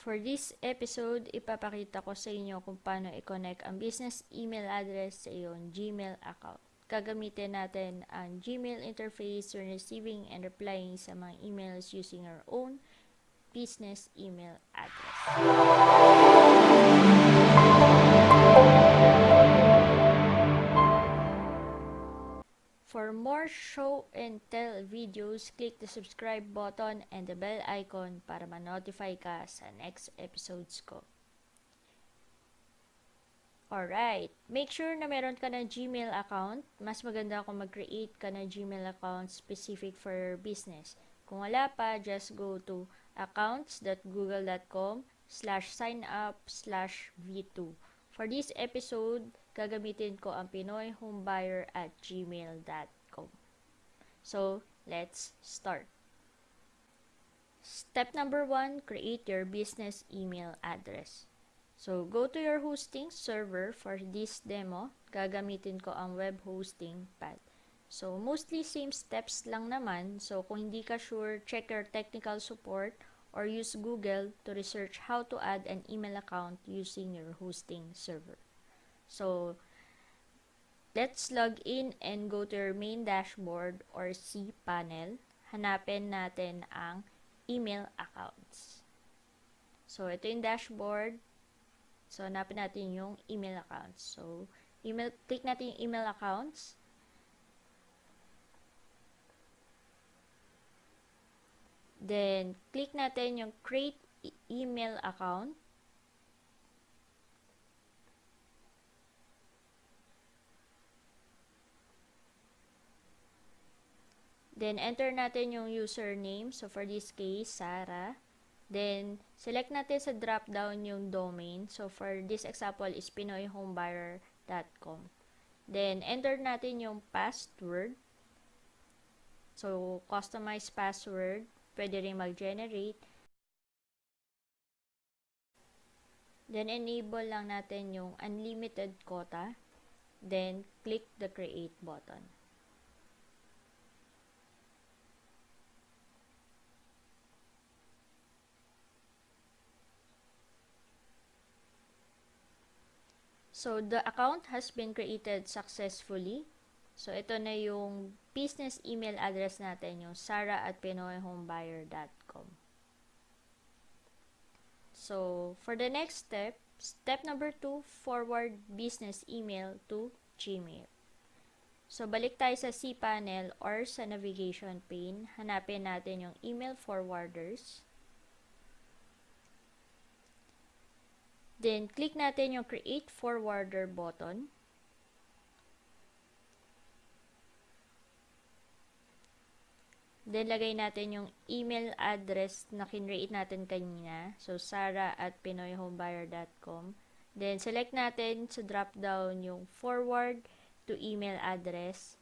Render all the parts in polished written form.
For this episode, ipapakita ko sa inyo kung paano i-connect ang business email address sa iyong Gmail account. Gagamitin natin ang Gmail interface when receiving and replying sa mga emails using our own business email address. For more show and tell videos, click the subscribe button and the bell icon para ma-notify ka sa next episodes ko. Alright, make sure na meron ka ng Gmail account. Mas maganda kung mag-create ka ng Gmail account specific for your business. Kung wala pa, just go to accounts.google.com/signup/v2. For this episode, gagamitin ko ang pinoyhomebuyer@gmail.com. So, let's start. Step number 1, create your business email address. So, go to your hosting server. For this demo, gagamitin ko ang web hosting pad. So, mostly same steps lang naman. So, kung hindi ka sure, check your technical support or use Google to research how to add an email account using your hosting server. So, let's log in and go to your main dashboard or cPanel. Hanapin natin ang email accounts. So, ito yung dashboard. So, hanapin natin yung email accounts. So, click natin yung email accounts. Then, click natin yung create email account. Then, enter natin yung username. So, for this case, Sarah. Then, select natin sa drop-down yung domain. So, for this example is pinoyhomebuyer.com. Then, enter natin yung password. So, customize password. Pwede rin mag-generate. Then, enable lang natin yung unlimited quota. Then, click the create button. So, the account has been created successfully. So, ito na yung business email address natin, yung sarah@pinoyhomebuyer.com. So, for the next step, step number 2, forward business email to Gmail. So, balik tayo sa cPanel or sa navigation pane. Hanapin natin yung email forwarders. Then, click natin yung Create Forwarder button. Then, lagay natin yung email address na kinreate natin kanina. So, sarah@pinoyhomebuyer.com. Then, select natin sa drop-down yung forward to email address.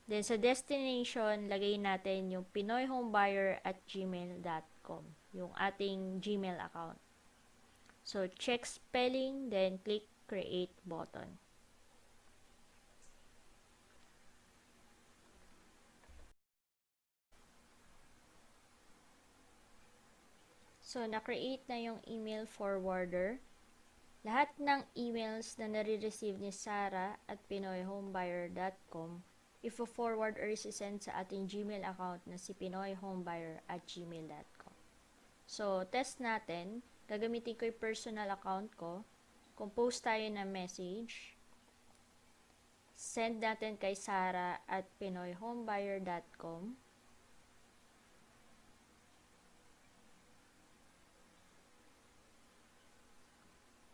Then, sa destination, lagay natin yung pinoyhomebuyer@gmail.com, yung ating Gmail account. So, check spelling, then click create button. So, na-create na yung email forwarder. Lahat ng emails na nare-receive ni Sarah at pinoyhomebuyer.com, ifo-forward or isi-send sa ating Gmail account na si pinoyhomebuyer@gmail.com. So, test natin. Gagamitin ko yung personal account ko. Compose tayo ng message. Send natin kay sarah@pinoyhomebuyer.com.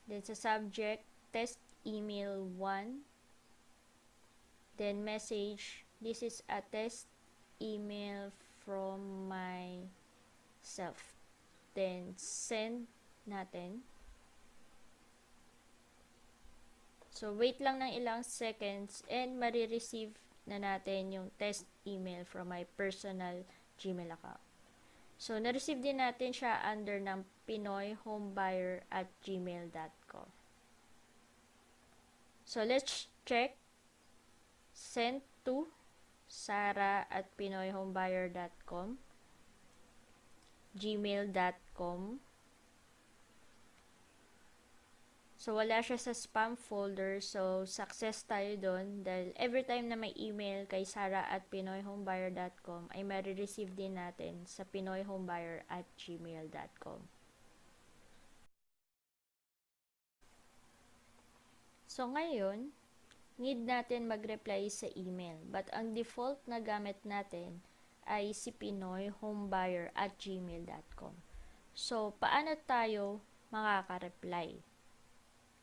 Then sa subject, test email 1. Then message, this is a test email from myself. Then send natin. So, wait lang ng ilang seconds and marireceive na natin yung test email from my personal Gmail account. So, na-receive din natin siya under ng pinoyhomebuyer@gmail.com. So, let's check. Sent to sarah@pinoyhomebuyer.com. gmail.com. So, wala siya sa spam folder. So, success tayo doon. Dahil every time na may email kay sara@pinoyhomebuyer.com ay ma-receive din natin sa pinoyhomebuyer@gmail.com. So, ngayon, need natin mag-reply sa email. But ang default na gamit natin ay si pinoyhomebuyer@gmail.com. So, paano tayo makaka-reply?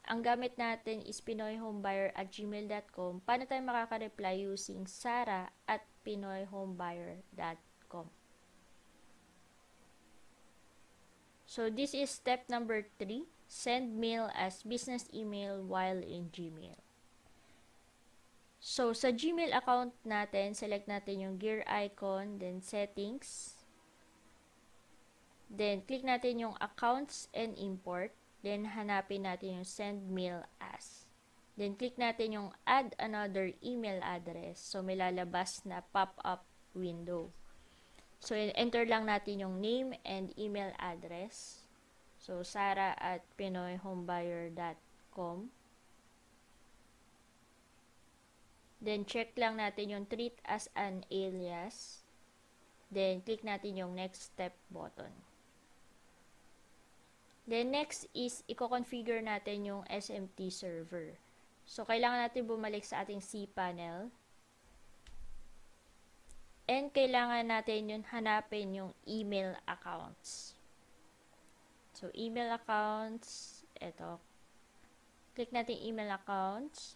Ang gamit natin is pinoyhomebuyer@gmail.com. Paano tayo makaka-reply using sara@pinoyhomebuyer.com? So, this is step number 3. Send mail as business email while in Gmail. So, sa Gmail account natin, select natin yung gear icon, then settings. Then, click natin yung accounts and import. Then, hanapin natin yung send mail as. Then, click natin yung add another email address. So, may lalabas na pop-up window. So, enter lang natin yung name and email address. So, sara@pinoyhomebuyer.com. Then, check lang natin yung treat as an alias. Then, click natin yung next step button. Then, next is, i-configure natin yung SMT server. So, kailangan natin bumalik sa ating cPanel. And, kailangan natin yun hanapin yung email accounts. So, email accounts, eto. Click natin email accounts.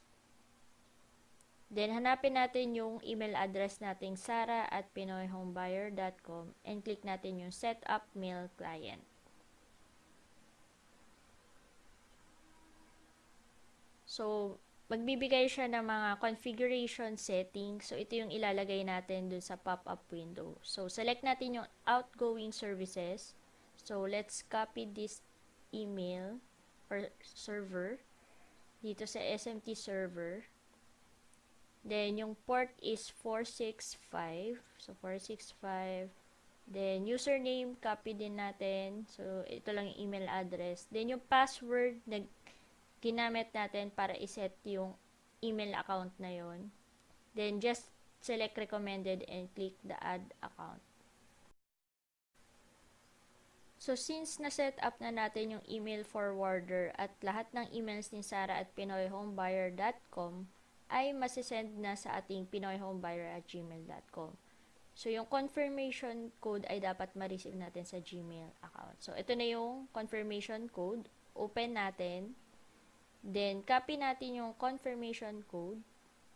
Then, hanapin natin yung email address nating sara@pinoyhomebuyer.com and click natin yung set up mail client. So, magbibigay siya ng mga configuration settings. So, ito yung ilalagay natin dun sa pop-up window. So, select natin yung outgoing services. So, let's copy this email or server dito sa SMT server. Then, yung port is 465. So, 465. Then, username, copy din natin. So, ito lang yung email address. Then, yung password na ginamit natin para iset yung email account na yon. Then, just select recommended and click the add account. So, since na-set up na natin yung email forwarder at lahat ng emails ni sara@pinoyhomebuyer.com ay masisend na sa ating pinoyhomebuyer@gmail.com. So, yung confirmation code ay dapat ma-receive natin sa Gmail account. So, ito na yung confirmation code. Open natin. Then, copy natin yung confirmation code.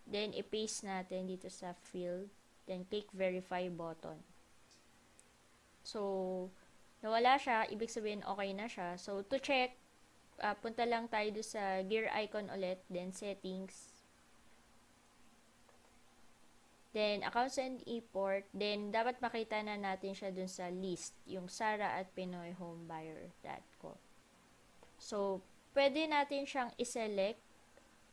Then, i-paste natin dito sa field. Then, click verify button. So, nawala siya, ibig sabihin okay na siya. So, to check, punta lang tayo doon sa gear icon ulit, then settings. Then, accounts and import. Then, dapat makita na natin siya doon sa list, yung sara@pinoyhomebuyer.com. So, pwede natin siyang iselect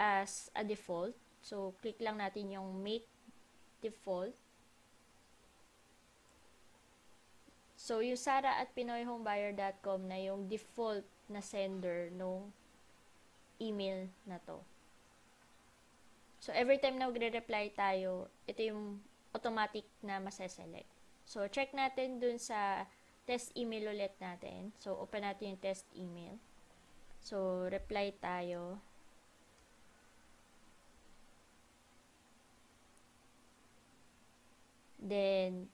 as a default. So, click lang natin yung make default. So, yung sara@pinoyhomebuyer.com na yung default na sender nung email na to. So, every time na magre-reply tayo, ito yung automatic na maseselect. So, check natin dun sa test email ulit natin. So, open natin yung test email. So, reply tayo. Then,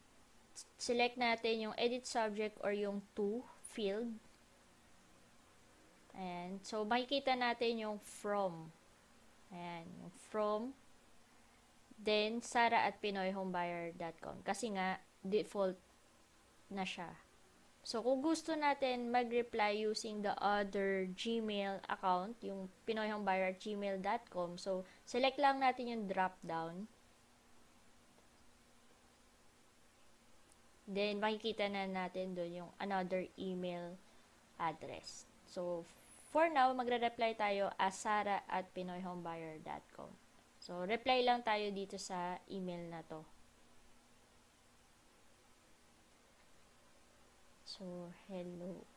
select natin yung edit subject or yung to field. Ayan. So, makikita natin yung from. Ayan. Yung from. Then, sara@pinoyhomebuyer.com. Kasi nga, default na siya. So, kung gusto natin mag-reply using the other Gmail account, yung pinoyhomebuyer@gmail.com, so, select lang natin yung drop-down. Then, makikita na natin doon yung another email address. So, for now, magre-reply tayo as sara@pinoyhomebuyer.com. So, reply lang tayo dito sa email na to. So, hello,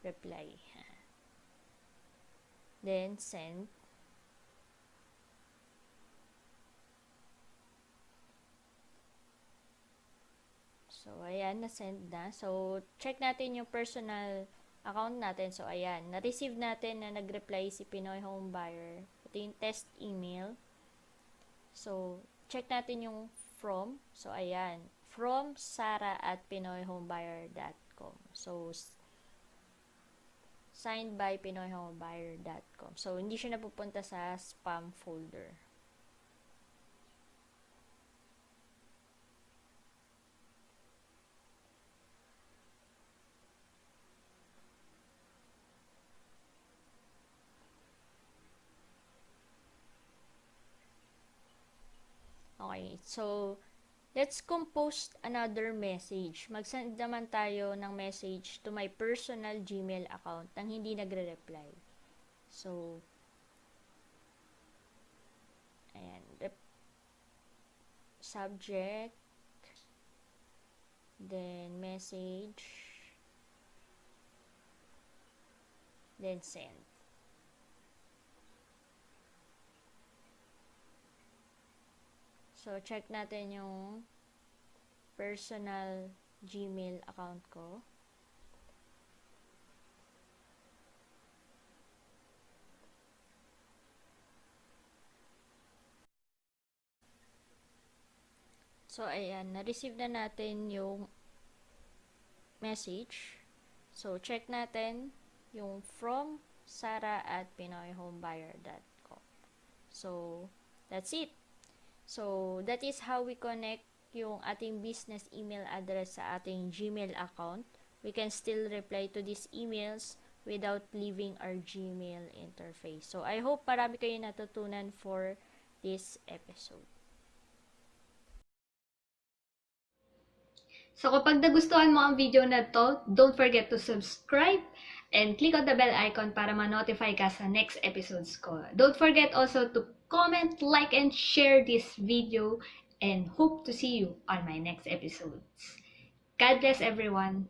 reply. Then, send. So, ayan, na-send na. So, check natin yung personal account natin. So, ayan, na-receive natin na nag-reply si Pinoy Home Buyer. Ito yung test email. So, check natin yung from. So, ayan, from sara@pinoyhomebuyer.com. So, signed by pinoyhomebuyer.com. So, hindi siya napupunta sa spam folder. Okay, so, let's compose another message. Mag-send naman tayo ng message to my personal Gmail account nang hindi nagre-reply. So, ayan, subject, then message, then send. So, check natin yung personal Gmail account ko. So, ayan, na-receive na natin yung message. So, check natin yung from sara@pinoyhomebuyer.com. So, that's it. So, that is how we connect yung ating business email address sa ating Gmail account. We can still reply to these emails without leaving our Gmail interface. So, I hope marami kayo natutunan for this episode. So kapag nagustuhan mo ang video na to, don't forget to subscribe and click on the bell icon para ma-notify ka sa next episodes ko. Don't forget also to comment, like, and share this video and hope to see you on my next episodes. God bless everyone!